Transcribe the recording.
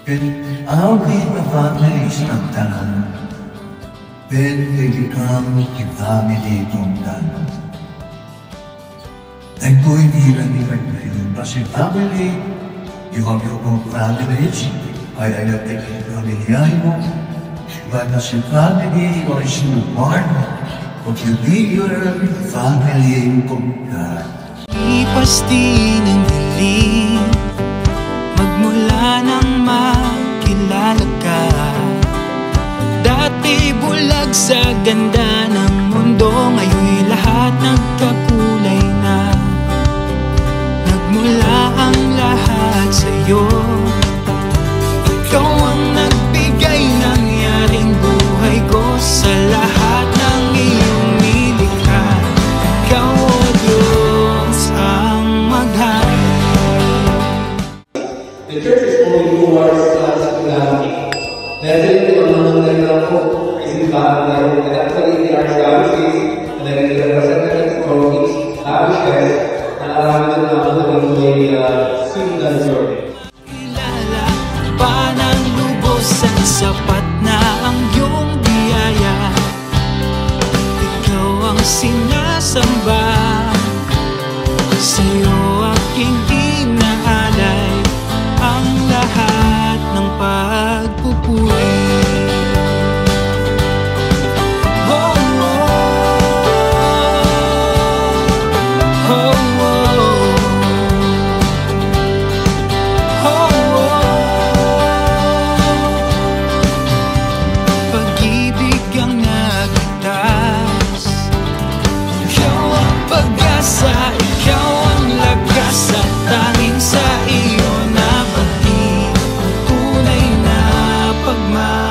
And I'll be the families ng tanan. Then they become the family kong tanan. And kung hindi lang ipagpilin pa si family, yung kong families, ay ayatay yung pamilyay mo. But as a family, or is you part of your bigger family kong tanan. Ipas din ang dilim magmula nang makilala ka. Dati bulag sa ganda ng mundo, ngayon'y lahat nagkakulay na. Nagmula ang lahat sa'yo. Ikaw ang nagbigay ng yaring buhay ko sa lahat ng iyong nilikha. Ikaw o Diyos ang maghari. The church is moving towards secularity. Dahil ito ang nagdala ko, isimbahan na rin. And actually, the archdiocese and then the representative from each parish na alam na ang may single journey. Kilala pa ng lubos at sapat na ang iyong biyaya. Ikaw ang sinasamba, sa'yo aking inaalay ang lahat ng pagpupuri. Ikaw ang lakas at tanging sa iyo na pati tunay na pagmamahal.